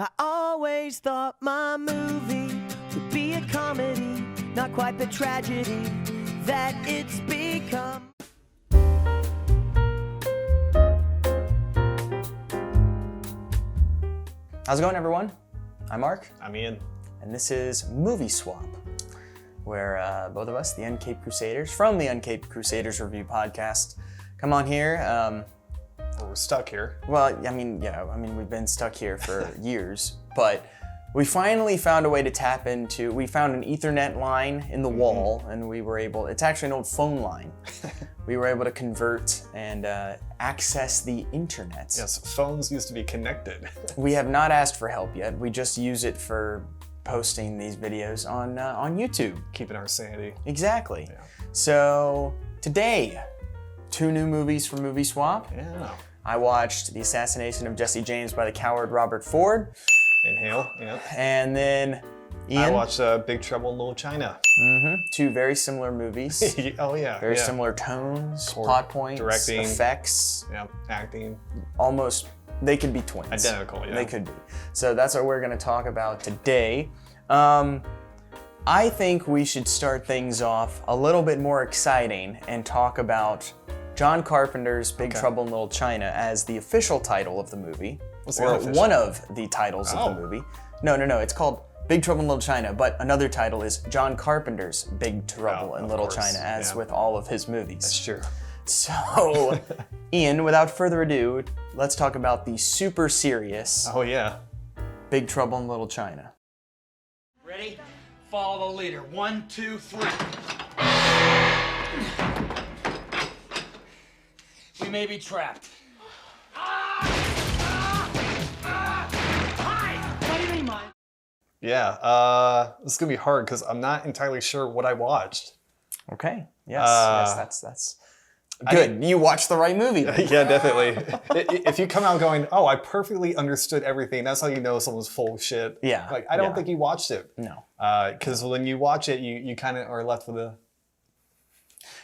I always thought my movie would be a comedy, not quite the tragedy that it's become. How's it going, everyone? I'm Mark. I'm Ian. And this is Movie Swap, where both of us, the Uncaped Crusaders, from the Uncaped Crusaders Review Podcast, come on here. We're stuck here. Well, we've been stuck here for years, but we finally found a way to tap into, we found an Ethernet line in the wall, and we were able, it's actually an old phone line. We were able to convert and access the internet. Yes, phones used to be connected. We have not asked for help yet. We just use it for posting these videos on YouTube. Keeping our sanity. Exactly. Yeah. So today, 2 new movies for Movie Swap. Yeah. I watched The Assassination of Jesse James by the coward Robert Ford. Inhale, yeah. And then Ian. I watched Big Trouble in Little China. 2 very similar movies. Oh yeah. Very similar tones, plot points, directing, effects. Yeah, acting. Almost, they could be twins. Identical, yeah. They could be. So that's what we're gonna talk about today. I think we should start things off a little bit more exciting and talk about John Carpenter's Big Trouble in Little China as the official title of the movie. Or one of the titles of the movie. No, it's called Big Trouble in Little China, but another title is John Carpenter's Big Trouble in Little China, as with all of his movies. That's true. So, Ian, without further ado, let's talk about the super serious Big Trouble in Little China. Ready? Follow the leader. 1, 2, 3. We may be trapped. Yeah, this is gonna be hard because I'm not entirely sure what I watched. Okay. Yes, that's good. You watched the right movie. Yeah, definitely. If you come out going, "Oh, I perfectly understood everything," that's how you know someone's full of shit. Yeah. Like I don't think you watched it. No. Because when you watch it, you kind of are left with a.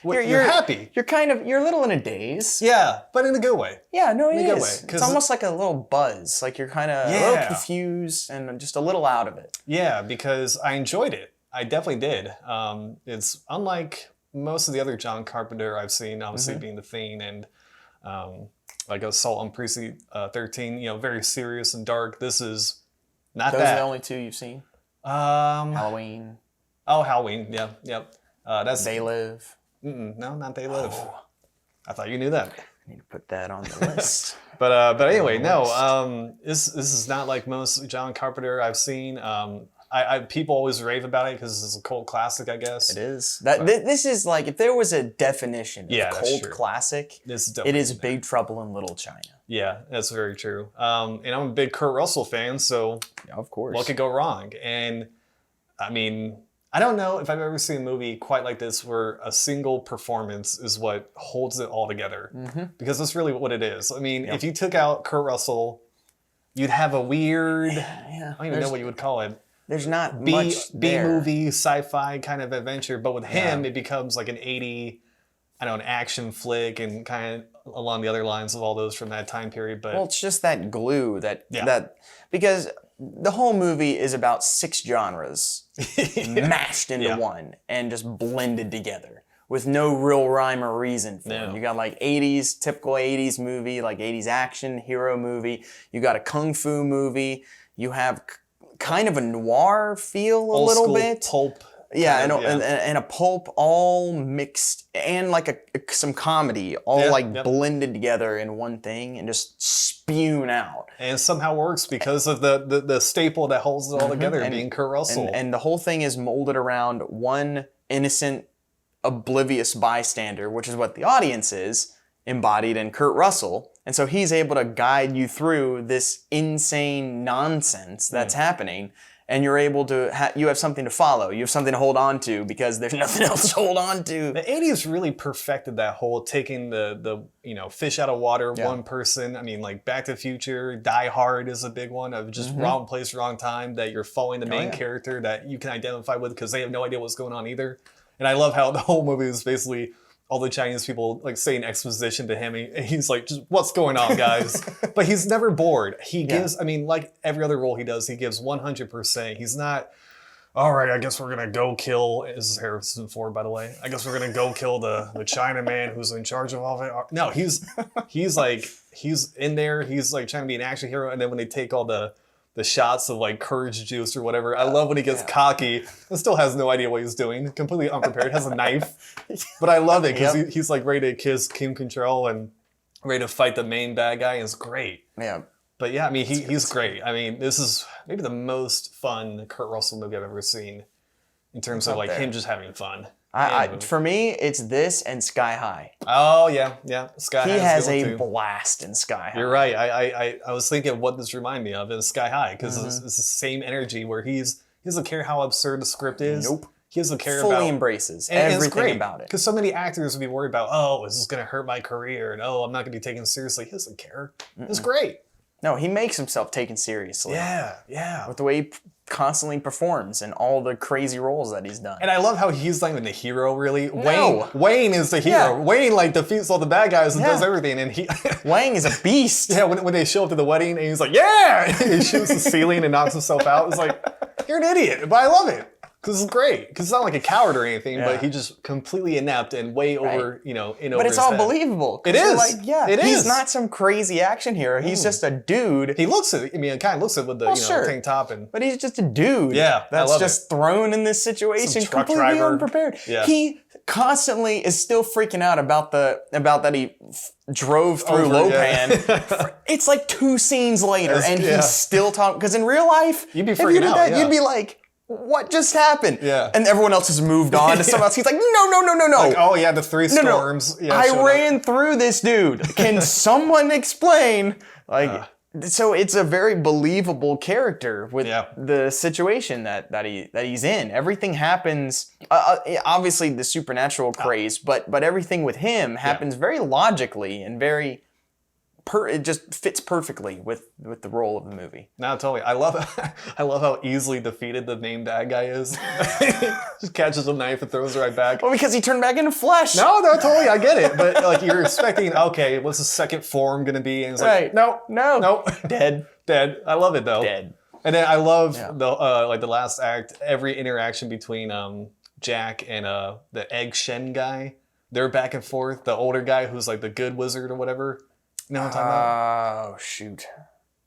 You're happy. You're a little in a daze. Yeah, but in a good way. Yeah, no, it in a good is. way. It's almost like a little buzz. Like you're kind of a little confused and just a little out of it. Yeah, because I enjoyed it. I definitely did. It's unlike most of the other John Carpenter I've seen, obviously being The Thing and like Assault on Precinct 13, very serious and dark. This is not that. Those are the only 2 you've seen? Halloween. Oh, Halloween, yeah, yep. That's They Live. No, not They Live. I thought you knew that. I need to put that on the list. But anyway, no. This is not like most John Carpenter I've seen. People always rave about it because it's a cult classic, I guess. It is. This is like, if there was a definition of cult classic, it is Big Trouble in Little China. Yeah, that's very true. And I'm a big Kurt Russell fan, so of course, what could go wrong? And I mean, I don't know if I've ever seen a movie quite like this where a single performance is what holds it all together. Because that's really what it is. I mean, if you took out Kurt Russell, you'd have a weird, I don't even know what you would call it. There's not much there. B-movie, sci-fi kind of adventure. But with him, it becomes like an 80, an action flick and kind of along the other lines of all those from that time period. But well, it's just that glue that because the whole movie is about 6 genres mashed into one and just blended together with no real rhyme or reason for it. You got like 80s, typical 80s movie, like 80s action hero movie. You got a kung fu movie. You have kind of a noir feel a old little school bit. Pulp. Yeah, and a pulp all mixed, and like some comedy all blended together in one thing and just spewed out. And somehow works because of the staple that holds it all together, being Kurt Russell. And the whole thing is molded around one innocent, oblivious bystander, which is what the audience is, embodied in Kurt Russell. And so he's able to guide you through this insane nonsense that's happening. And you're able to, you have something to follow. You have something to hold on to because there's nothing else to hold on to. The 80s really perfected that whole taking the fish out of water, one person. I mean, like Back to the Future, Die Hard is a big one of just wrong place, wrong time, that you're following the main character that you can identify with because they have no idea what's going on either. And I love how the whole movie is basically all the Chinese people like saying exposition to him. And he's like, just what's going on, guys? But he's never bored. He gives, I mean, like every other role he does, he gives 100%. He's not, all right, I guess we're going to go kill, this is Harrison Ford, by the way. I guess we're going to go kill the Chinaman who's in charge of all of it. No, he's in there. He's like trying to be an action hero. And then when they take all the shots of like courage juice or whatever, I love when he gets cocky and still has no idea what he's doing, completely unprepared, has a knife. But I love it because he's like ready to kiss Kim Control and ready to fight the main bad guy. It's great. Yeah. But yeah, I mean, he's great. I mean, this is maybe the most fun Kurt Russell movie I've ever seen in terms of like him just having fun. For me, it's this and Sky High. Oh yeah. Sky High. He has a blast in Sky High. You're right. I was thinking of what this reminded me of is Sky High because it's the same energy where he doesn't care how absurd the script is. Nope. He doesn't care Fully embraces everything about it. Because so many actors would be worried about, oh, is this going to hurt my career? And oh, I'm not going to be taken seriously. He doesn't care. It's great. No, he makes himself taken seriously. Yeah. With the way he constantly performs and all the crazy roles that he's done. And I love how he's not even the hero, really. No. Wayne is the hero. Yeah. Wayne like defeats all the bad guys and does everything. And he Wang is a beast. Yeah, when they show up to the wedding and he's like, yeah! He shoots the ceiling and knocks himself out. It's like, you're an idiot, but I love it. Because it's great. Because it's not like a coward or anything, but he just completely inept and way over, in over But it's his all head. believable. It is. Like, it is. He's not some crazy action hero. He's just a dude. He looks it. I mean, it kind of looks it with the tank top and. But he's just a dude. Yeah, that's just thrown in this situation truck completely driver. unprepared. Yeah. He constantly is still freaking out about that he drove through Over, Lopan. It's like 2 scenes later, and he's still talking. Because in real life, you'd be if you freaking did out. that, you'd be like, what just happened? Yeah. And everyone else has moved on to someone else. He's like, no. Like, oh yeah, the 3 storms. No. Yeah, I ran through this dude. Can someone explain? Like, so it's a very believable character with the situation that he's in. Everything happens. Obviously, the supernatural craze, but everything with him happens very logically and very. It just fits perfectly with the role of the movie. No, totally. I love how easily defeated the main bad guy is. Just catches a knife and throws it right back. Well, because he turned back into flesh. No, totally. I get it. But like you're expecting, okay, what's the second form gonna be? And it's like, no. Dead. I love it though. Dead. And then I love the last act, every interaction between Jack and the Egg Shen guy. They're back and forth. The older guy who's like the good wizard or whatever. You know what I'm talking about? Oh, shoot.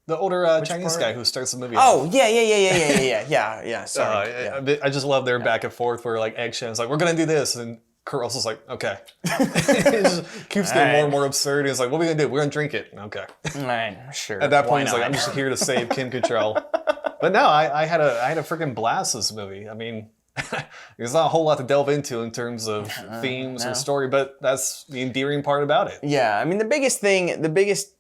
The older Chinese guy who starts the movie. Oh, yeah. Sorry. I just love their back and forth where like Egg Shen's like, we're going to do this. And Kurt Russell's like, okay. It just keeps getting more and more absurd. He's like, what are we going to do? We're going to drink it. Okay. All right, sure. At that point, he's like, I'm just here to save Kim Cattrall. But no, I had a freaking blast this movie. I mean, there's not a whole lot to delve into in terms of themes or story, but that's the endearing part about it. Yeah, I mean, the biggest,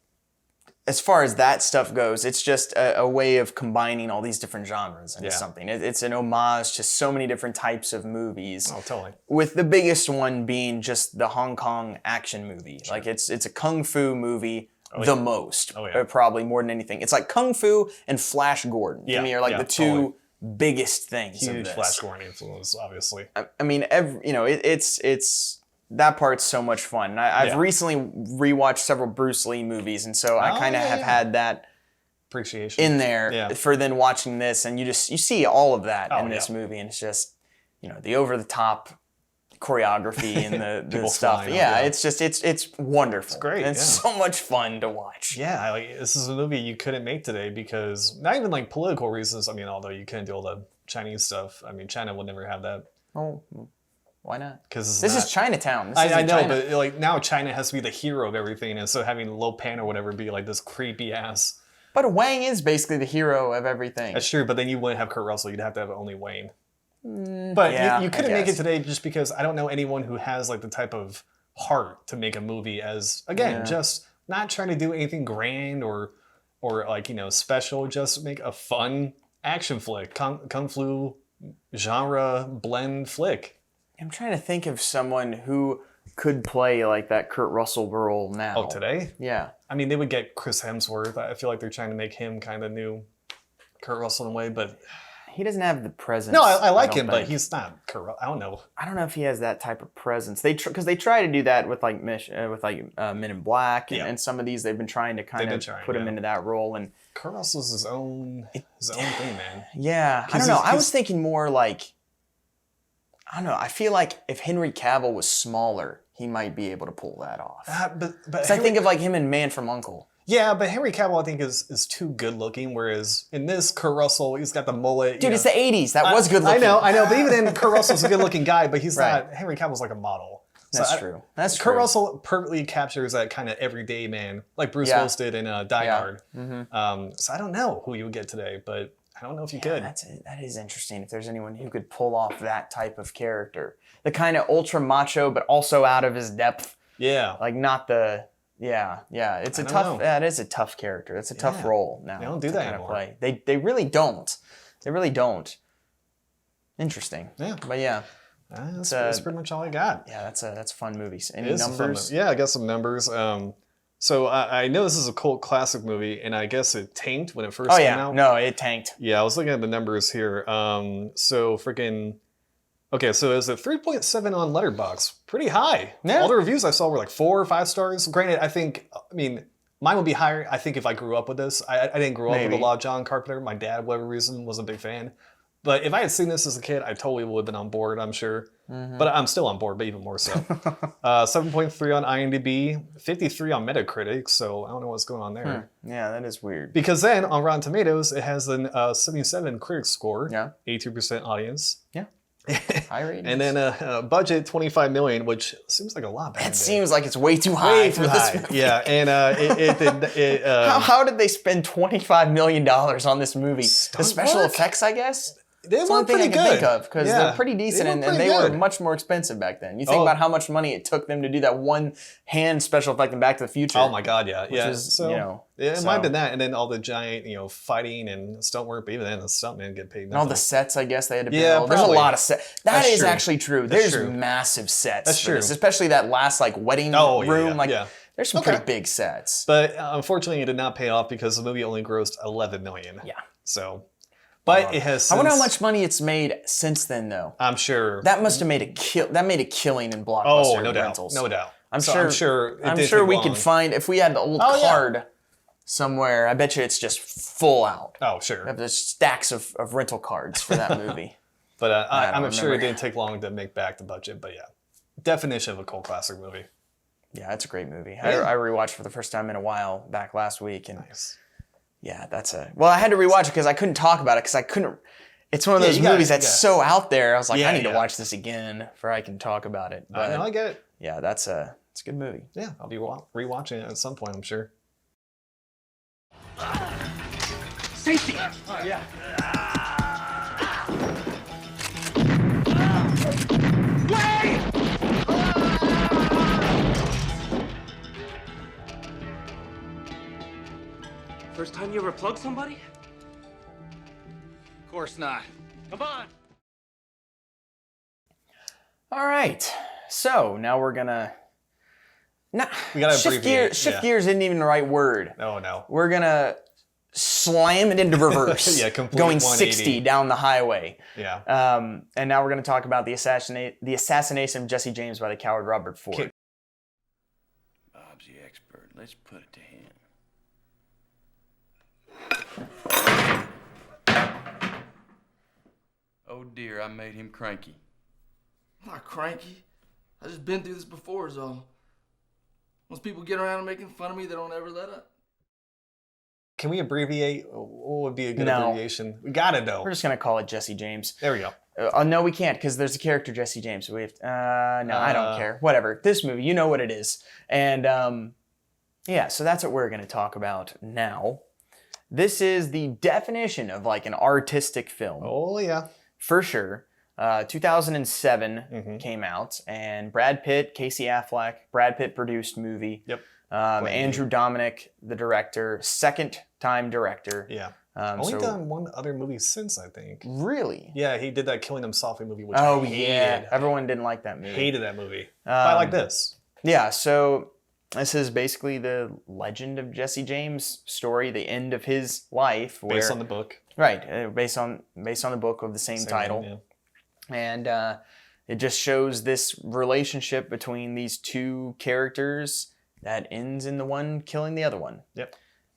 as far as that stuff goes, it's just a way of combining all these different genres into something. It's an homage to so many different types of movies. Oh, totally. With the biggest one being just the Hong Kong action movie. Sure. Like, it's a kung fu movie most. Probably more than anything. It's like Kung Fu and Flash Gordon. To me are like the two biggest things. Huge of this. Flash Gordon influence, obviously. I mean, it's that part's so much fun. And I've recently rewatched several Bruce Lee movies, and so I kind of have had that appreciation in there for then watching this, and you see all of that in this movie, and it's just the over the top choreography and the stuff. It's wonderful. It's great. And it's so much fun to watch. Yeah, this is a movie you couldn't make today because not even like political reasons. I mean, although you couldn't do all the Chinese stuff. I mean, China would never have that. Oh, why not? Because this is Chinatown. I know, but like now China has to be the hero of everything, and so having Lo Pan or whatever be like this creepy ass. But Wang is basically the hero of everything. That's true, but then you wouldn't have Kurt Russell. You'd have to have only Wayne. But you couldn't make it today just because I don't know anyone who has like the type of heart to make a movie as, again, just not trying to do anything grand or like, special. Just make a fun action flick, kung fu genre blend flick. I'm trying to think of someone who could play like that Kurt Russell role now. Oh, today? Yeah. I mean, they would get Chris Hemsworth. I feel like they're trying to make him kind of new Kurt Russell in a way, but he doesn't have the presence. No, I like don't him, but think. he's not corrupt. I don't know. I don't know if he has that type of presence. Because they try to do that with like Men in Black and some of these. They've been trying to kind of put him into that role. And Kurt Russell's his own thing, man. Yeah, I don't know. I was thinking more like, I don't know. I feel like if Henry Cavill was smaller, he might be able to pull that off. But I think of like him in Man from U.N.C.L.E. Yeah, but Henry Cavill, I think, is too good looking. Whereas in this, Kurt Russell, he's got the mullet. Dude, it's the 80s. That was good looking. I know. But even then, Kurt Russell's a good looking guy, but he's not. Henry Cavill's like a model. That's true. Kurt Russell perfectly captures that kind of everyday man, like Bruce Willis did in Die Hard. So I don't know who you would get today, but I don't know if you could. That is interesting. If there's anyone who could pull off that type of character, the kind of ultra macho, but also out of his depth. Yeah, like not the. Yeah. It's a tough. That is a tough character. It's a tough role now. They don't do that anymore. Play. They really don't. They really don't. Interesting. Yeah. But yeah. That's pretty much all I got. Yeah, that's a fun movie. Any numbers? Yeah, I got some numbers. So I know this is a cult classic movie, and I guess it tanked when it first came out. No, it tanked. Yeah, I was looking at the numbers here. Okay, so it's a 3.7 on Letterboxd. Pretty high. Yeah. All the reviews I saw were like 4 or 5 stars. Granted, mine would be higher, I think, if I grew up with this. I didn't grow up with a lot of John Carpenter. My dad, whatever reason, was a big fan. But if I had seen this as a kid, I totally would have been on board, I'm sure. But I'm still on board, but even more so. 7.3 on IMDb, 53 on Metacritic, so I don't know what's going on there. Yeah, that is weird. Because then, on Rotten Tomatoes, it has a 77 critic score, 82% audience. Yeah. High ratings. And then a budget $25 million, which seems like a lot back. That seems like it's way too high. Way too high. Yeah, and how did they spend $25 million on this movie? The special effects, I guess. They were pretty good. Think of because they're pretty decent, and they were much more expensive back then. You think about how much money it took them to do that one hand special effect in Back to the Future. Oh my God, yeah, yeah. It might have been that, and then all the giant, fighting and stunt work. But even then, the stuntmen get paid. And all the sets, I guess they had to build. Yeah, there's a lot of sets. That's is true. Actually true. There's massive sets. That's true. Especially that last wedding room. There's some pretty big sets. But unfortunately, it did not pay off because the movie only grossed $11 million. Yeah. So. But it has. I wonder how much money it's made since then, though. I'm sure that must have made a killing in Blockbuster rentals. No doubt. I'm sure we could find if we had the old card somewhere. I bet you it's just full out. Oh, sure. There's stacks of rental cards for that movie. But I'm sure it didn't take long to make back the budget. But yeah, definition of a cult classic movie. Yeah, it's a great movie. I rewatched for the first time in a while back last week, and yeah, I had to rewatch it because I couldn't talk about it because I couldn't. It's one of those movies that's so out there. I was like, I need to watch this again before I can talk about it. But, I get it. Yeah, it's a good movie. Yeah, I'll be rewatching it at some point, I'm sure. Safety! Oh, yeah. First time you ever plugged somebody? Of course not. Come on! All right. So now we're gonna. We gotta shift gears. Shift gears isn't even the right word. No. We're gonna slam it into reverse. Going 60 down the highway. Yeah. And now we're gonna talk about the assassination of Jesse James by the coward Robert Ford. Bob's the expert. Let's put it to him. Oh dear, I made him cranky. I'm not cranky. I just been through this before is all. Once people get around and making fun of me, they don't ever let up. Can we abbreviate? What would be a good abbreviation? We gotta know. We're just gonna call it Jesse James. There we go. No, we can't because there's a character Jesse James. So we have I don't care. Whatever. This movie, you know what it is. And so that's what we're gonna talk about now. This is the definition of an artistic film. Oh yeah. For sure. 2007 came out, and Brad Pitt, Casey Affleck, Brad Pitt produced movie. Yep. Andrew Dominic, the director, second-time director. Yeah. Only done one other movie since, I think. Really? Yeah, he did that Killing Them Softly movie, which I hated. Yeah. Everyone didn't like that movie. Hated that movie. But I like this. Yeah, so this is basically the legend of Jesse James story, the end of his life. Based on the book. Right, based on the book of the same title. Name, And it just shows this relationship between these two characters that ends in the one killing the other one. Yep.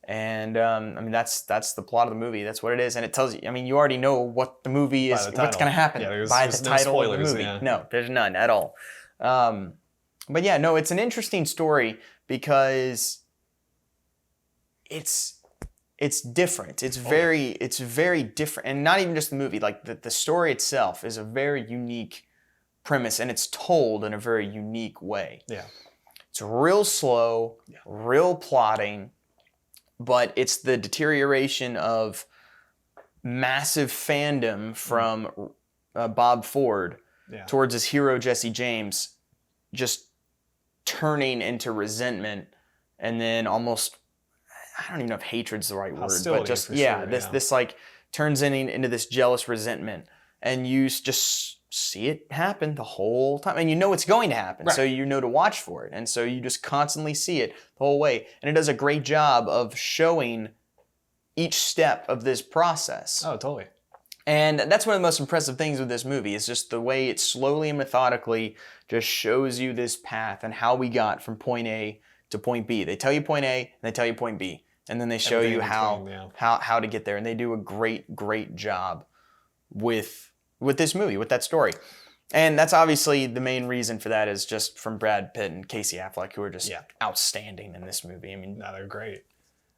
And I mean, that's the plot of the movie. That's what it is. And it tells you, I mean, you already know what the movie is, what's going to happen by the title of the movie. Yeah. No, there's none at all. But yeah, no, it's an interesting story because it's different. It's very different. And not even just the movie, like the story itself is a very unique premise, and it's told in a very unique way. Yeah. It's real slow, real plotting, but it's the deterioration of massive fandom from Bob Ford towards his hero Jesse James, just turning into resentment, and then almost, I don't even know if hatred's the right word, but just this like turns into this jealous resentment, and you just see it happen the whole time, and you know it's going to happen, so you know to watch for it, and so you just constantly see it the whole way, and it does a great job of showing each step of this process. Oh, totally. And that's one of the most impressive things with this movie is just the way it slowly and methodically just shows you this path and how we got from point A to point B. They tell you point A and they tell you point B, and then they show you how to get there, and they do a great job with this movie, with that story. And that's obviously the main reason for that is just from Brad Pitt and Casey Affleck, who are just outstanding in this movie. I mean, no, they're great.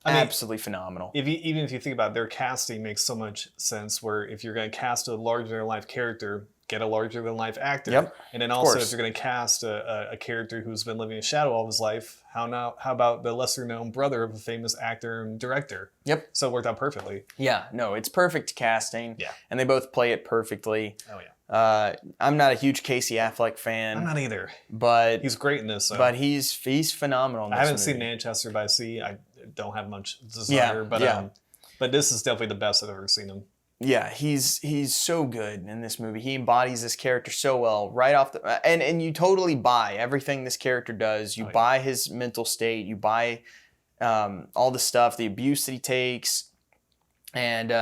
Absolutely phenomenal. Even if you think about it, their casting makes so much sense, where if you're going to cast a larger-than-life character, get a larger-than-life actor. Yep. And then also, if you're going to cast a character who's been living a shadow all of his life, how about the lesser-known brother of a famous actor and director? Yep. So it worked out perfectly. Yeah, no, it's perfect casting. Yeah. And they both play it perfectly. Oh, yeah. I'm not a huge Casey Affleck fan. I'm not either. But he's great in this. So. But he's phenomenal in this I haven't movie. seen Manchester by Sea. I don't have much desire, but this is definitely the best I've ever seen him. Yeah, he's so good in this movie. He embodies this character so well right off the and you totally buy everything this character does. You buy his mental state. You buy all the stuff, the abuse that he takes, and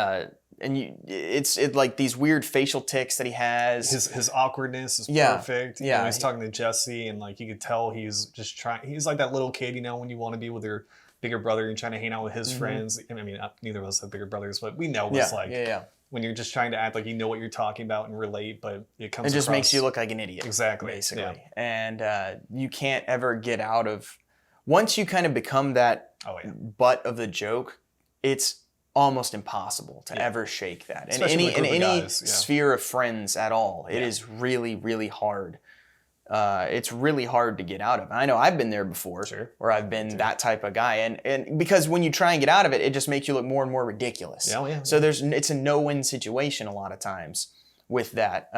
it's like these weird facial tics that he has. His awkwardness is perfect. You know, he's talking to Jesse, and like you could tell he's just trying. He's like that little kid, you know, when you want to be with your bigger brother and trying to hang out with his friends. I mean, neither of us have bigger brothers, but we know what it's like. When you're just trying to act like you know what you're talking about and relate, but it just makes you look like an idiot. Exactly. Basically. Yeah. And you can't ever get out of, once you kind of become that butt of the joke, it's almost impossible to ever shake that. Especially in any sphere of friends at all. It is really, really hard. It's really hard to get out of. I know I've been there before, where I've been that type of guy, and because when you try and get out of it, it just makes you look more and more ridiculous. So it's a no-win situation a lot of times with that.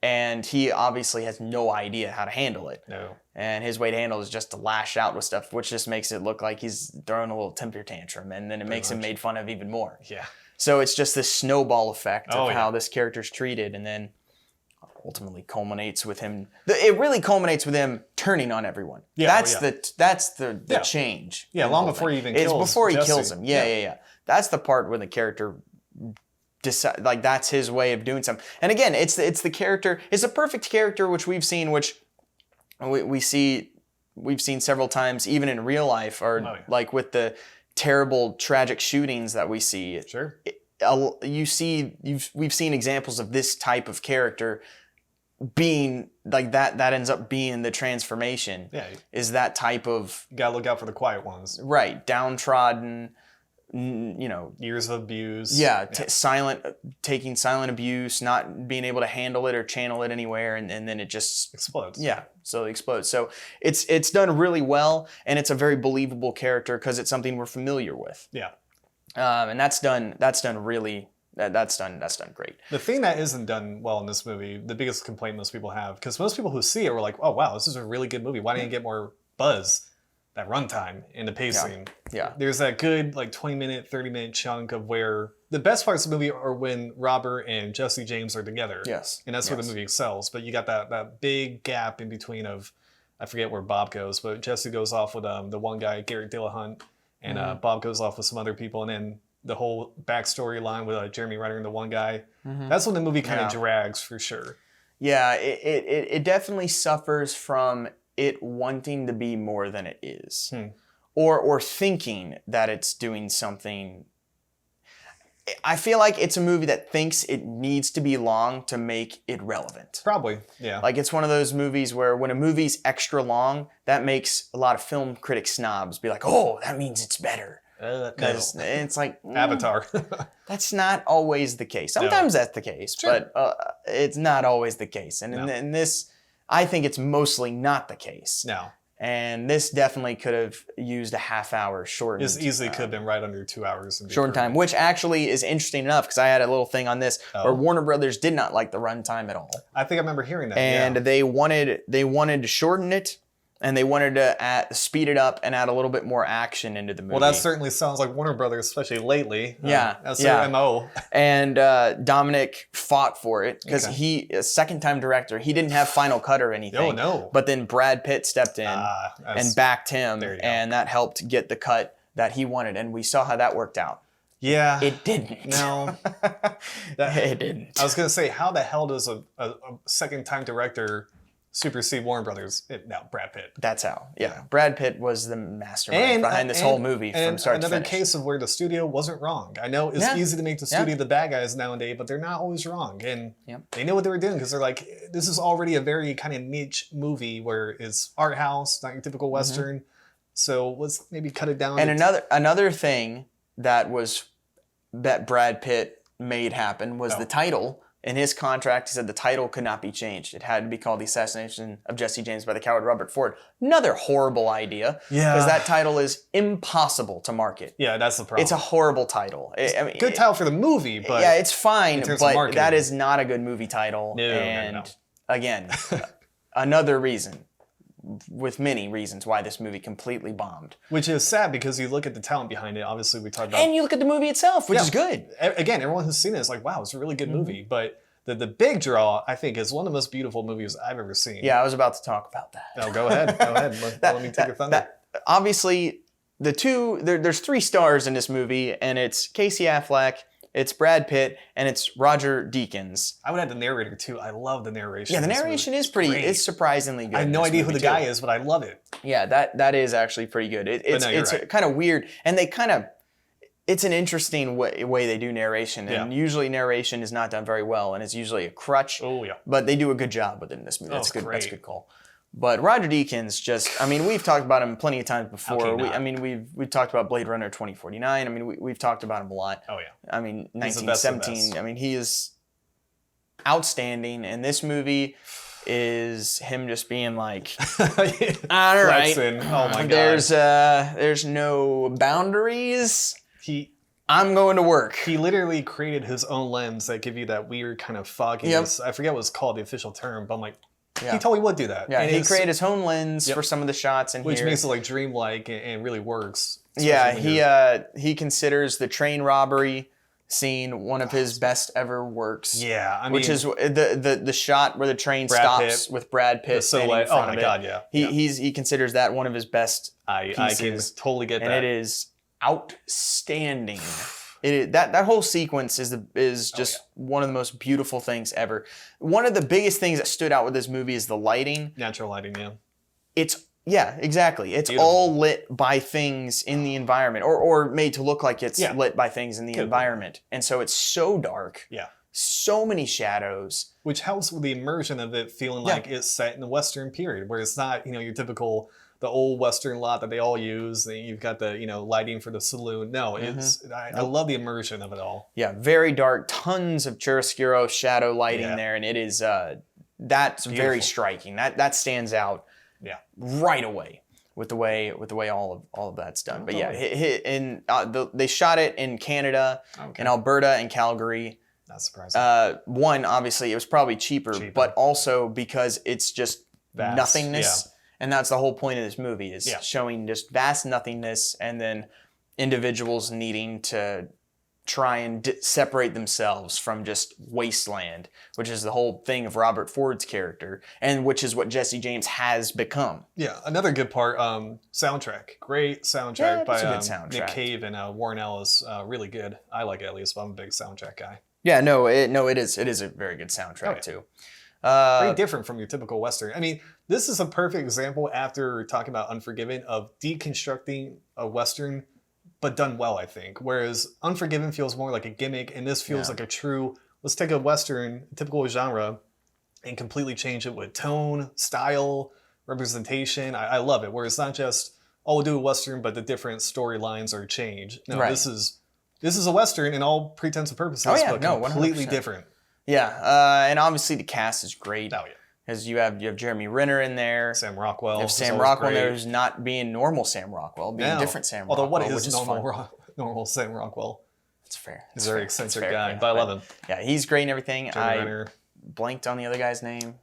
And he obviously has no idea how to handle it. No. And his way to handle it is just to lash out with stuff, which just makes it look like he's throwing a little temper tantrum, and then it makes him made fun of even more. Yeah. So it's just this snowball effect of how this character's treated, and then ultimately culminates with him. It really culminates with him turning on everyone. That's the change. Yeah, long before he even kills It's before he Jesse. kills him. Yeah. That's the part where the character decide, like that's his way of doing something. And again, it's the character. It's a perfect character which we've seen we've seen several times even in real life, or like with the terrible tragic shootings that we see. Sure. We've seen examples of this type of character being like that ends up being the transformation. Is that type of, you gotta look out for the quiet ones. Right. Downtrodden, you know, years of abuse. Taking silent abuse, not being able to handle it or channel it anywhere, and then it just explodes. So it explodes. So it's done really well, and it's a very believable character because it's something we're familiar with. And that's done really. That's done great. The thing that isn't done well in this movie, the biggest complaint most people have, because most people who see it were like, "Oh wow, this is a really good movie. Why didn't it get more buzz?" That runtime and the pacing. There's that good like 20-minute, 30-minute chunk of where the best parts of the movie are when Robert and Jesse James are together. And that's where the movie excels. But you got that big gap in between of, I forget where Bob goes, but Jesse goes off with the one guy, Garrett Dillahunt, and Bob goes off with some other people, and then the whole backstory line with Jeremy Renner and the one guy. That's when the movie kind of drags for sure. Yeah, it definitely suffers from it wanting to be more than it is. Or thinking that it's doing something. I feel like it's a movie that thinks it needs to be long to make it relevant. Probably, yeah. Like it's one of those movies where when a movie's extra long, that makes a lot of film critic snobs be like, oh, that means it's better. No. It's like... Avatar. That's not always the case. Sometimes that's the case, but it's not always the case. And in this, I think it's mostly not the case. No. And this definitely could have used a half-hour shortened. This easily could have been right under 2 hours. Shortened time, which actually is interesting enough because I had a little thing on this where Warner Brothers did not like the runtime at all. I think I remember hearing that. And they wanted to shorten it, and they wanted to speed it up and add a little bit more action into the movie. Well, that certainly sounds like Warner Brothers, especially lately. That's yeah. their MO. And Dominic fought for it because he, a second-time director, he didn't have final cut or anything. Oh, no. But then Brad Pitt stepped in and backed him, and that helped get the cut that he wanted. And we saw how that worked out. Yeah. It didn't. No. It didn't. I was going to say, how the hell does a second-time director supersede Warner Brothers? No, Brad Pitt. That's how. Yeah. Brad Pitt was the mastermind behind this whole movie from start to finish. Another case of where the studio wasn't wrong. I know it's easy to make the studio the bad guys nowadays, but they're not always wrong. And they know what they were doing because they're like, this is already a very kind of niche movie where it's art house, not your typical Western. So let's maybe cut it down. And another thing that Brad Pitt made happen was the title. In his contract, he said the title could not be changed. It had to be called The Assassination of Jesse James by the Coward Robert Ford. Another horrible idea. Yeah. Because that title is impossible to market. Yeah, that's the problem. It's a horrible title. Good title for the movie, but... Yeah, it's fine, but that is not a good movie title. No. Again, another reason, with many reasons, why this movie completely bombed. Which is sad because you look at the talent behind it. Obviously, we talked about... And you look at the movie itself, which is good. Again, everyone who's seen it is like, wow, it's a really good movie. But the big draw, I think, is one of the most beautiful movies I've ever seen. Yeah, I was about to talk about that. Oh, go ahead. Let me take your thunder. Obviously, there's 3 stars in this movie, and it's Casey Affleck, it's Brad Pitt, and it's Roger Deakins. I would add the narrator, too. I love the narration. Yeah, the narration is it's surprisingly good. I have no idea who the guy is, but I love it. Yeah, that is actually pretty good. It's kind of weird, and it's an interesting way they do narration, and usually narration is not done very well, and it's usually a crutch. Oh, yeah. But they do a good job with it in this movie. That's good. Great. That's a good call. But Roger Deakins we've talked about him plenty of times before. We've talked about Blade Runner 2049. We've talked about him a lot. Oh, yeah. 1917. He is outstanding, and this movie is him just being like, all right, oh my God. There's no boundaries. I'm going to work. He literally created his own lens that give you that weird kind of fogginess. I forget what it's called, the official term, but I'm like, he totally would do that. Yeah, he created his own lens for some of the shots in which here. Which makes it like dreamlike and really works. Yeah, he considers the train robbery scene one of his best ever works. Yeah, which is the shot where the train stops with Brad Pitt standing in front of it. Oh my God, yeah. He considers that one of his best pieces. I can totally get that. And it is outstanding. That whole sequence is just one of the most beautiful things ever. One of the biggest things that stood out with this movie is the lighting. Natural lighting, yeah. Exactly. It's beautiful. All lit by things in the environment, or made to look like it's lit by things in the environment. And so it's so dark. Yeah. So many shadows. Which helps with the immersion of it feeling like it's set in the Western period, where it's not, your typical... the old Western lot that they all use. And you've got the, lighting for the saloon. No, I love the immersion of it all. Yeah, very dark. Tons of chiaroscuro shadow lighting there, and it is that's very striking. That stands out. Yeah, right away with the way all of that's done. But they shot it in Canada, in Alberta, and Calgary. Not surprising. One, obviously, it was probably cheaper, but also because it's just nothingness. Yeah. And that's the whole point of this movie, is showing just vast nothingness, and then individuals needing to try and separate themselves from just wasteland, which is the whole thing of Robert Ford's character, and which is what Jesse James has become. Yeah, another good part, soundtrack. Great soundtrack by it's a good soundtrack. Nick Cave and Warren Ellis. Really good. I like it at least, but I'm a big soundtrack guy. Yeah, it is a very good soundtrack too. Very different from your typical Western. I mean, this is a perfect example after talking about Unforgiven of deconstructing a Western, but done well, I think. Whereas Unforgiven feels more like a gimmick, and this feels like a true, let's take a Western, typical genre, and completely change it with tone, style, representation. I love it. Where it's not just, oh, we'll do a Western, but the different storylines are changed. No, this is a Western in all pretense and purposes, but completely 100%. different. Yeah, and obviously the cast is great. Oh, yeah. Because you have Jeremy Renner in there. Sam Rockwell. You have Sam Rockwell in there who's not being normal Sam Rockwell, being different Sam Rockwell. Although what is which is normal Sam Rockwell? That's fair. He's a very eccentric guy, but I love him. Yeah, he's great and everything. Jeremy Renner. Blanked on the other guy's name.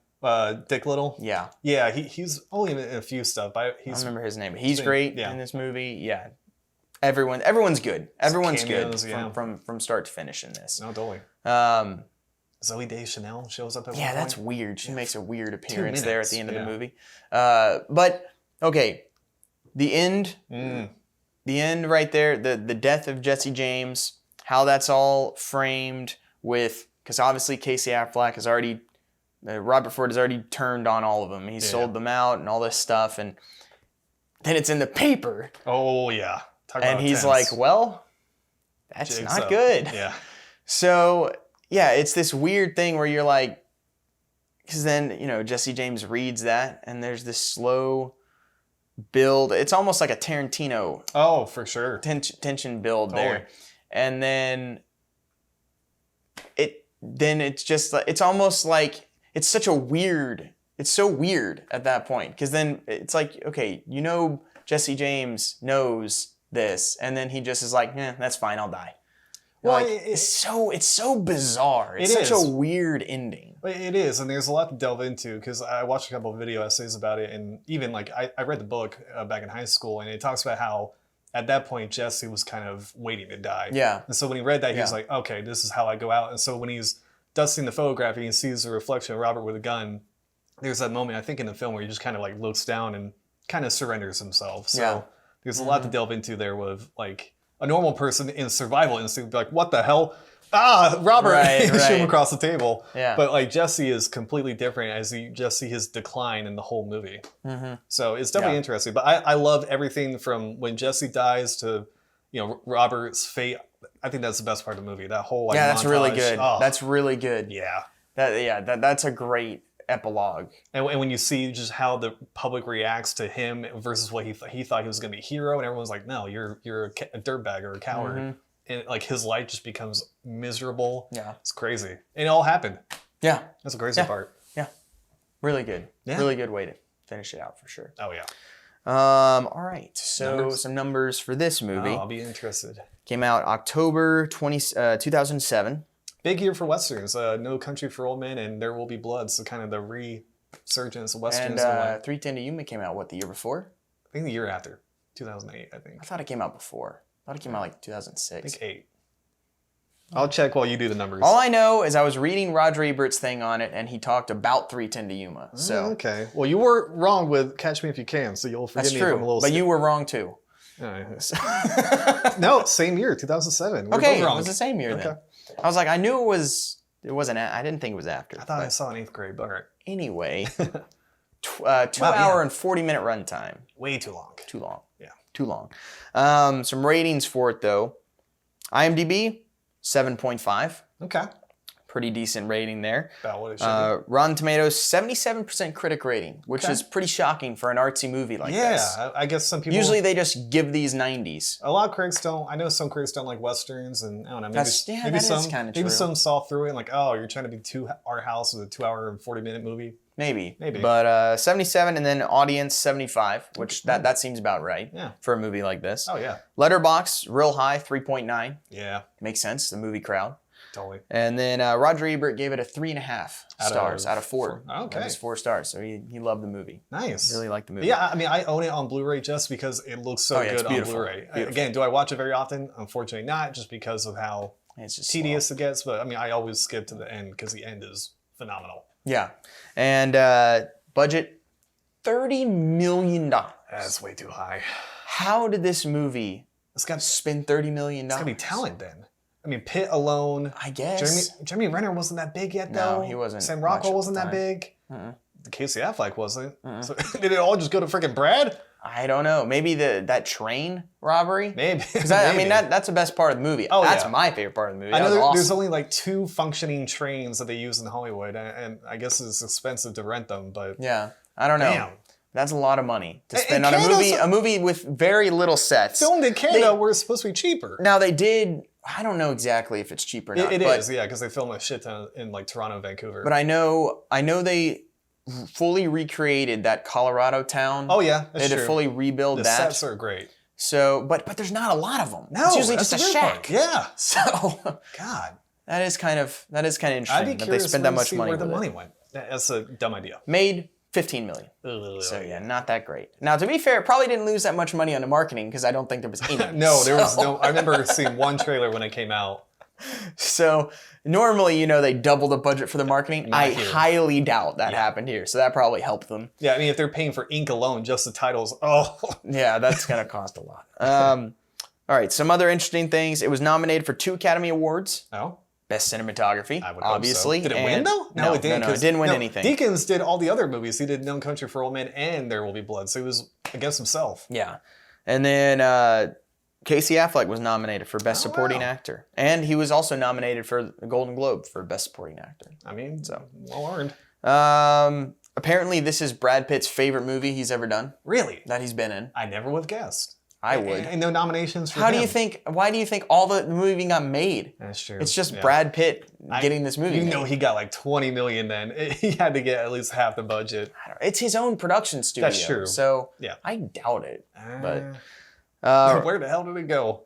Dick Little. Yeah. Yeah, he's only in a few stuff. I don't remember his name, but he's great in this movie. Yeah. Everyone's good. Everyone's cameos, good from start to finish in this. No, totally. Zoe Deschanel shows up at one point. That's weird. She makes a weird appearance there at the end of the movie. But okay, the end right there, the death of Jesse James, how that's all framed with, because obviously Casey Affleck has already, Robert Ford has already turned on all of them. He sold them out and all this stuff, and then it's in the paper. Oh yeah. And he's like, well, that's not good. Yeah. So yeah, it's this weird thing where you're like, because then, Jesse James reads that, and there's this slow build. It's almost like a Tarantino. Oh, for sure. Tension build there. And then it's just, it's almost like, it's so weird at that point. Because then it's like, okay, Jesse James knows this, and then he just is like, that's fine, I'll die. Well, it's so bizarre. It's such a weird ending. It is, and there's a lot to delve into, because I watched a couple of video essays about it, and even I read the book back in high school, and it talks about how at that point Jesse was kind of waiting to die. Yeah. And so when he read that, he was like, okay, this is how I go out. And so when he's dusting the photograph and he sees the reflection of Robert with a gun, there's that moment, I think, in the film where he just kind of looks down and kind of surrenders himself. So there's a lot to delve into there with a normal person in survival instinct would be like, what the hell? Robert! Right. Shoot him across the table. Yeah. But Jesse is completely different as you just see his decline in the whole movie. Mm-hmm. So it's definitely interesting. But I love everything from when Jesse dies to, Robert's fate. I think that's the best part of the movie. That whole that's montage. really good. Oh. That's really good. Yeah. That's a great epilogue. And when you see just how the public reacts to him versus what he thought he was going to be a hero, and everyone's like, no, you're a dirtbag or a coward. Mm-hmm. And his life just becomes miserable. Yeah. It's crazy. And it all happened. Yeah. That's the crazy part. Yeah. Really good. Yeah. Really good way to finish it out for sure. Oh, yeah. All right. So some numbers for this movie. I'll be interested. Came out October 2007. Big year for Westerns. No Country for Old Men and There Will Be Blood. So kind of the resurgence of Westerns. And 3:10 to Yuma came out, what, the year before? I think the year after. 2008, I think. I thought it came out before. I thought it came out 2006. I think 8. I'll check while you do the numbers. All I know is I was reading Roger Ebert's thing on it, and he talked about 3:10 to Yuma. So okay. Well, you were wrong with Catch Me If You Can, so you'll forgive me if I'm a little but you were wrong too. No, same year, 2007. We're Okay, both wrong. it was the same year then. I was like, I knew it wasn't. I didn't think it was after. I thought I saw it in 8th grade, but all right. Anyway, 2-hour and 40-minute runtime. Way too long. Too long. Yeah. Too long. Some ratings for it though. IMDb 7.5. Okay. Pretty decent rating there. About what it should be. Rotten Tomatoes 77% critic rating, which is pretty shocking for an artsy movie like this. Yeah, I guess some people. Usually they just give these 90s. A lot of critics don't. I know some critics don't like westerns, and I don't know. Maybe some some saw through it and like, oh, you're trying to be art house with a 2-hour and 40-minute movie. Maybe. But 77 and then audience 75, which that seems about right for a movie like this. Oh, yeah. Letterboxd, real high, 3.9. Yeah. Makes sense, the movie crowd. Totally. And then Roger Ebert gave it a 3.5 stars out of 4. Okay. That was 4 stars, so he loved the movie. Nice. Really liked the movie. Yeah, I mean, I own it on Blu-ray just because it looks so it's good on beautiful. Blu-ray. Beautiful. Again, do I watch it very often? Unfortunately not, just because of how It's just tedious it gets. But I mean, I always skip to the end because the end is phenomenal. Yeah. And budget, $30 million. That's way too high. How did this movie It's got spend $30 million? It's gotta be talent then. I mean, Pitt alone. I guess. Jeremy Renner wasn't that big yet, though. No, he wasn't Sam much at Rockwell the wasn't that time. big. Mm-mm. Casey Affleck wasn't. So did it all just go to freaking Brad? I don't know. Maybe that train robbery? Maybe. Because I mean, that's the best part of the movie. Oh, That's yeah. my favorite part of the movie. I That know was awesome. there's only like 2 functioning trains that they use in Hollywood, and I guess it's expensive to rent them, but Yeah. I don't know. Damn. That's a lot of money to And spend on Canada's- a movie with very little sets. filmed in Canada where it's supposed to be cheaper. Now they did. I don't know exactly if it's cheap or not. It but, is, yeah, because they film a shit ton in like Toronto and Vancouver. But I know they fully recreated that Colorado town. oh yeah, They that's had to true. fully rebuild The that. sets are great. So, but there's not a lot of them. No, it's usually that's just a the weird shack. part. Yeah. So God. that is kind of I'd be interesting that they curious spend that to much see money. where the with it. money went. That's a dumb idea. Made $15 million. So yeah, not that great. Now to be fair, it probably didn't lose that much money on the marketing because I don't think there was any. No, there was no. I remember seeing one trailer when it came out. So normally, they double the budget for the marketing. Not I here. highly doubt that happened here. So that probably helped them. Yeah, I mean, if they're paying for ink alone, just the titles. Oh, Yeah, that's gonna cost a lot. All right, some other interesting things. It was nominated for 2 Academy Awards. no. Best cinematography, I would obviously. hope so. Did it win and- though? No, it didn't. No, it 'cause- didn't win no, anything. Deakins did all the other movies. He did No Country for Old Men and There Will Be Blood. So he was against himself. Yeah, and then Casey Affleck was nominated for Best Supporting wow. Actor, and he was also nominated for the Golden Globe for Best Supporting Actor. I mean, well earned. Apparently, this is Brad Pitt's favorite movie he's ever done Really? that he's been in. I never would have guessed. I would. And no nominations for How do him. you think? Why do you think all the movie got made? That's true. It's just Yeah. Brad Pitt getting this movie. You made. know he got like 20 million then. He had to get at least half the budget. It's his own production studio. That's true. So Yeah. I doubt it. But Where the hell did it go?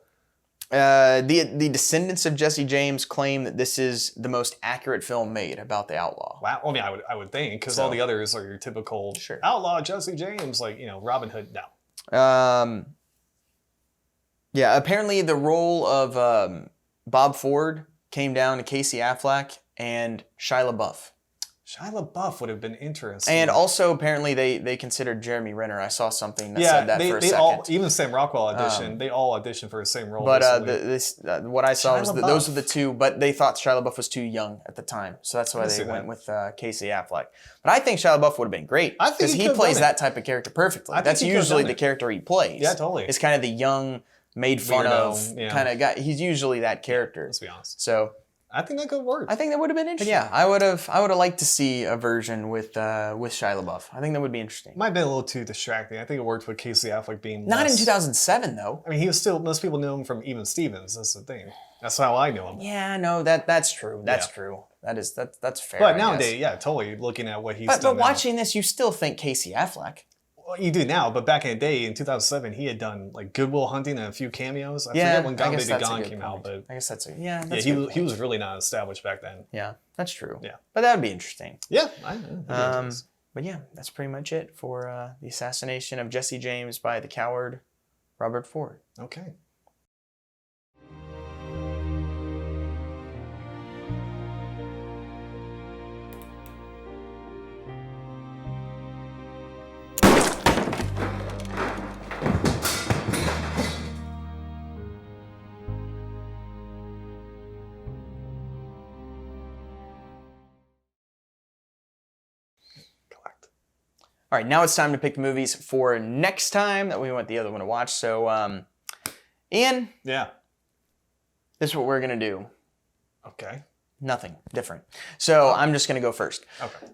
the descendants of Jesse James claim that this is the most accurate film made about the outlaw. Wow. I mean, I would think because all the others are your typical Sure. outlaw Jesse James, like Robin Hood. No. Yeah, apparently the role of Bob Ford came down to Casey Affleck and Shia LaBeouf. Shia LaBeouf would have been interesting. And also apparently they considered Jeremy Renner. I saw something that said that for a they second. all, even Sam Rockwell auditioned. They all auditioned for the same role. But basically. what I saw Shia was that those LaBeouf. are the two, but they thought Shia LaBeouf was too young at the time. So that's why see they that. went with Casey Affleck. But I think Shia LaBeouf would have been great. I think because he he could've plays done that type of character perfectly. I think That's he could've usually done the it. character he plays. Yeah, totally. It's kind of the young, made fun Weirdo, of yeah. kind of guy. He's usually that character. Let's be honest. So I think that could work. I think that would have been interesting. Yeah, I would have liked to see a version with Shia LaBeouf. I think that would be interesting. Might have been a little too distracting. I think it worked with Casey Affleck being Not in less- 2007 though. I mean, he was still. Most people knew him from Even Stevens. That's the thing. That's how I knew him. Yeah, no, that's true. That's Yeah. true. That's fair. But I nowadays, guess. yeah, totally. Looking at what he's But done. watching this, you still think Casey Affleck. Well, you do now, but back in the day, in 2007, he had done like Goodwill Hunting and a few cameos. I Yeah, forget when Gone I guess Baby that's a Gone good came point. out, but I guess that's yeah, that's he a good was, he point. was really not established back then. Yeah, that's true. Yeah. But that would be interesting. Yeah, But yeah, that's pretty much it for the assassination of Jesse James by the coward Robert Ford. okay. Collect. All right, now it's time to pick the movies for next time that we want the other one to watch. So, Ian, Yeah. this is what we're gonna do. Okay. Nothing different. So I'm just gonna go first. Okay.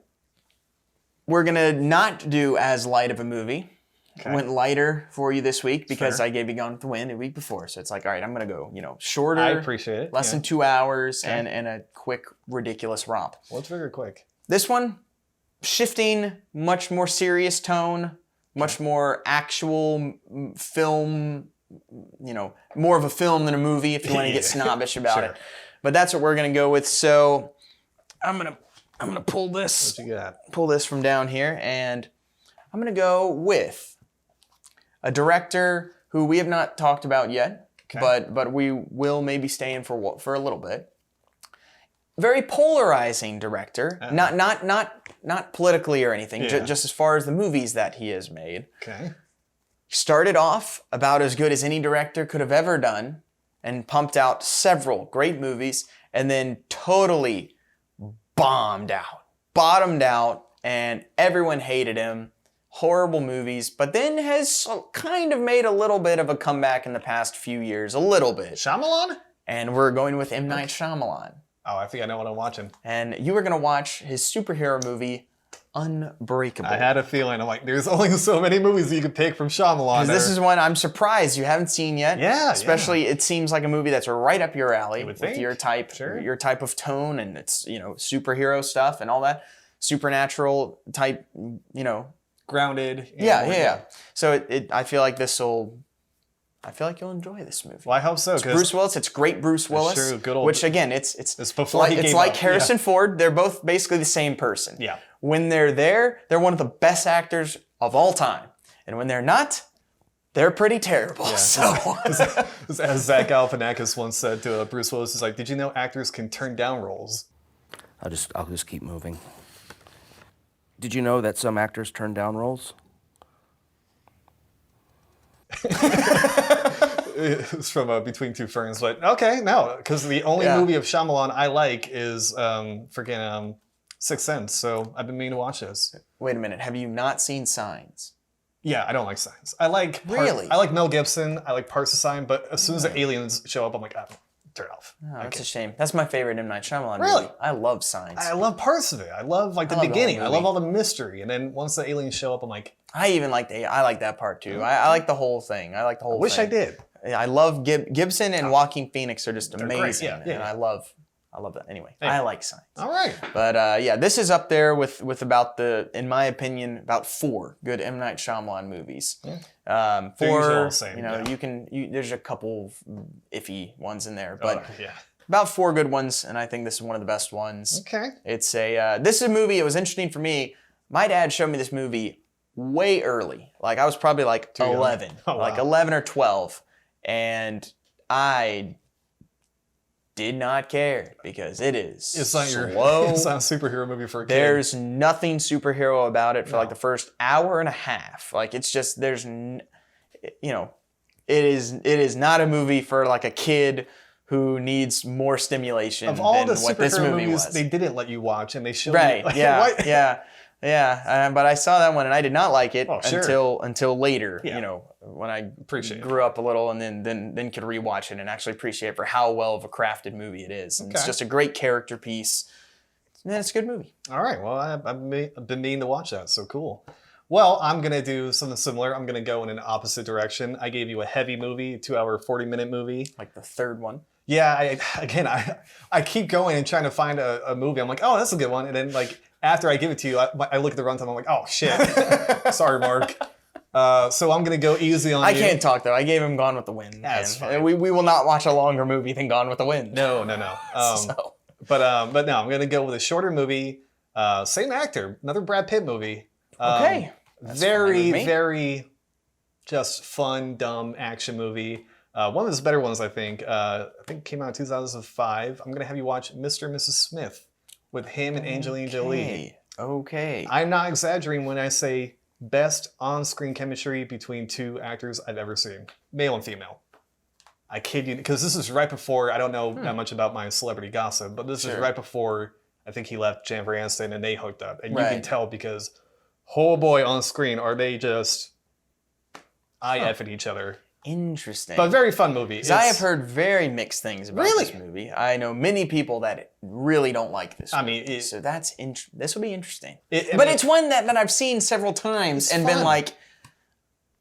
We're gonna not do as light of a movie. Okay. Went lighter for you this week because Fair. I gave you Gone with the Wind a week before. So it's like, all right, I'm gonna go, shorter, I appreciate it. less yeah. than 2 hours, Okay. and a quick, ridiculous romp. Well, it's very quick. This one, shifting, much more serious tone, much more actual film, more of a film than a movie if you want to get Yeah. snobbish about Sure. it. But that's what we're gonna go with. So I'm gonna pull this What you got? from down here, and I'm gonna go with a director who we have not talked about yet, but we will maybe stay in for a little bit. Very polarizing director, not politically or anything, just as far as the movies that he has made. Okay. Started off about as good as any director could have ever done, and pumped out several great movies, and then totally bottomed out, and everyone hated him. Horrible movies, but then has kind of made a little bit of a comeback in the past few years, a little bit. Shyamalan? And we're going with M. Night Shyamalan. Oh, I think I know what I'm watching. And you were going to watch his superhero movie, Unbreakable. I had a feeling. I'm like, there's only so many movies you could pick from Shyamalan. This is one I'm surprised you haven't seen yet. Yeah, Especially, it seems like a movie that's right up your alley with think. your type, Sure. your type of tone, and it's superhero stuff and all that, supernatural type, grounded. Yeah. So I feel like you'll enjoy this movie. Well, I hope so. It's Bruce Willis. It's great Bruce Willis. true, good old- Which again, it's before he it's gave like up, Harrison Ford. They're both basically the same person. Yeah. When they're there, they're one of the best actors of all time, and when they're not, they're pretty terrible. So As Zach Galifianakis once said to Bruce Willis, he's like, "Did you know actors can turn down roles?" I'll just keep moving. Did you know that some actors turn down roles? It's from Between Two Ferns, but okay, no, because the only movie of Shyamalan I like is Sixth Sense. So I've been meaning to watch this. Wait a minute. Have you not seen Signs? Yeah, I don't like Signs. I like Really? I like Mel Gibson. I like parts of Signs, but as soon as the aliens show up, I'm like, turn it off. Oh, that's a shame. That's my favorite M. Night Shyamalan Really? movie. I love Signs. I love parts of it. I love the love the whole beginning. I love movie. all the mystery, and then once the aliens show up, I'm like, I even like that part too. I like the whole thing. I like the whole thing. wish I did. I love Gibson and Joaquin Phoenix are just amazing. Yeah. And I love that. Anyway, I like Signs. All right. But this is up there with about in my opinion, about 4 good M. Night Shyamalan movies. They're usually all the same, there's a couple iffy ones in there, but yeah. about 4 good ones, and I think this is one of the best ones. Okay. It's this is a movie. It was interesting for me. My dad showed me this movie way early. Like I was probably like 11, wow. 11 or 12, and I did not care because it is It's not slow. It's not a superhero movie for a kid. There's nothing superhero about it for like the first hour and a half. Like it's just it is not a movie for like a kid who needs more stimulation of all than the what this superhero movie movies was. they didn't let you watch, and they showed Right? you. Like, Yeah, what? yeah. But I saw that one and I did not like it Oh, sure. until later. Yeah. When I Appreciate it. grew up a little and then could rewatch it and actually appreciate it for how well of a crafted movie it is. And It's Okay. just a great character piece. And it's a good movie. All right. Well, I've been meaning to watch that. So cool. Well, I'm gonna do something similar. I'm gonna go in an opposite direction. I gave you a heavy movie, 2-hour, 40-minute movie. Like the third one. Yeah. I keep going and trying to find a movie. I'm like, oh, that's a good one. And then like after I give it to you, I look at the runtime. I'm like, oh shit. Sorry, Mark. So I'm gonna go easy on you. I can't talk though. I gave him Gone with the Wind. That's and fine. We will not watch a longer movie than Gone with the Wind. No. So. But no, I'm gonna go with a shorter movie. Same actor, another Brad Pitt movie. Okay. That's fine with me. Very just fun, dumb action movie. One of his better ones, I think. I think it came out in 2005. I'm gonna have you watch Mr. and Mrs. Smith with him and Angelina Jolie. Okay. I'm not exaggerating when I say best on-screen chemistry between 2 actors I've ever seen, male and female. I kid you, because this is right before, I don't know that much about my celebrity gossip, but this is right before I think he left Jennifer Aniston and they hooked up. And you can tell because, oh boy, on screen, are they just eye-effing each other. Interesting. But very fun movie. I have heard very mixed things about this movie. I know many people that really don't like this movie. So this will be interesting. But it's one that I've seen several times and been like,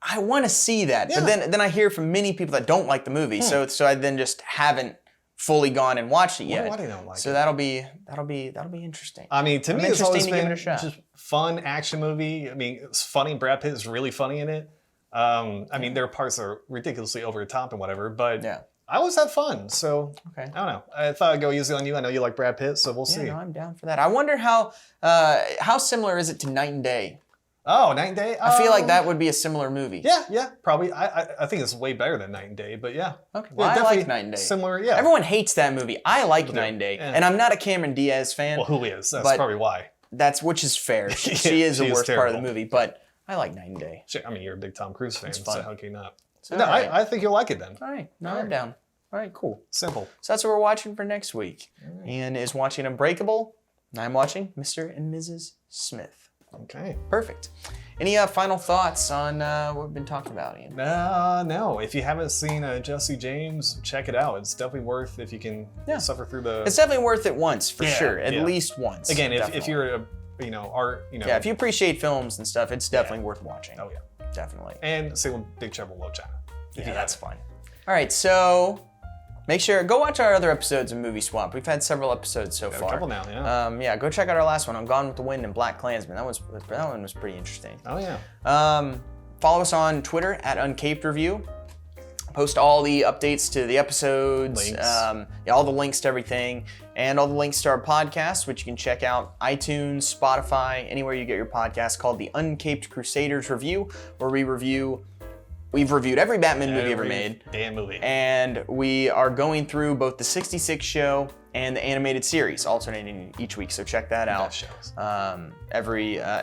I want to see that. Yeah. But then I hear from many people that don't like the movie. So I then just haven't fully gone and watched it yet. Why do they don't like it? So that'll be interesting. I mean, to me, it's interesting always to give been it a shot. just fun action movie. I mean, it's funny. Brad Pitt is really funny in it. I mean, there are parts that are ridiculously over the top and whatever, but I always have fun, so Okay. I don't know. I thought I'd go easy on you. I know you like Brad Pitt, so we'll see. Yeah, no, I'm down for that. I wonder how similar is it to Night and Day? Oh, Night and Day? I feel like that would be a similar movie. Yeah, probably. I think it's way better than Night and Day, but yeah. Okay, well, I definitely like Night and Day. Similar, yeah. Everyone hates that movie. I like Night and Day, Yeah. and I'm not a Cameron Diaz fan. Well, who is? That's but probably why. which is fair. She is the She is worst part of the terrible. movie, but I like Night and Day. Shit, I mean, you're a big Tom Cruise fan, fun. so how can you not? So, No, all right. I think you'll like it then. All right, no, I'm down. All right, cool. Simple. So that's what we're watching for next week. Ian is watching Unbreakable, and I'm watching Mr. and Mrs. Smith. Okay. Perfect. Any final thoughts on what we've been talking about, Ian? No. If you haven't seen Jesse James, check it out. It's definitely worth if you can suffer through the. It's definitely worth it once, for Yeah, sure. At yeah. least once. Again, if definitely. you're a art, Yeah, if you appreciate films and stuff, it's definitely worth watching. Oh yeah. Definitely. And same with Big Trouble in Little China. If Yeah, you that's haven't. fun. All right, so make sure go watch our other episodes of Movie Swap. We've had several episodes so Got a far. couple now, yeah. Yeah, go check out our last one on Gone with the Wind and Black Klansman. That one was pretty interesting. Oh yeah. Follow us on Twitter at Uncaped Review. Post all the updates to the episodes, Links. all the links to everything, and all the links to our podcast, which you can check out iTunes, Spotify, anywhere you get your podcast, called the Uncaped Crusaders Review, where we've reviewed every Batman movie ever made. Damn movie. And we are going through both the 66 show and the animated series, alternating each week. So check that out. Best shows.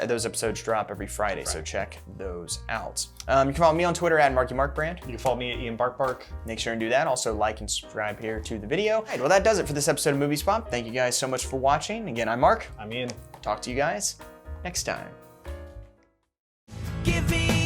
Those episodes drop every Friday, so check those out. You can follow me on Twitter at MarkyMarkBrand. You can follow me at Ian Bark. Make sure and do that. Also like and subscribe here to the video. All right, well, that does it for this episode of Movie Swap. Thank you guys so much for watching. Again, I'm Mark. I'm Ian. Talk to you guys next time. Give me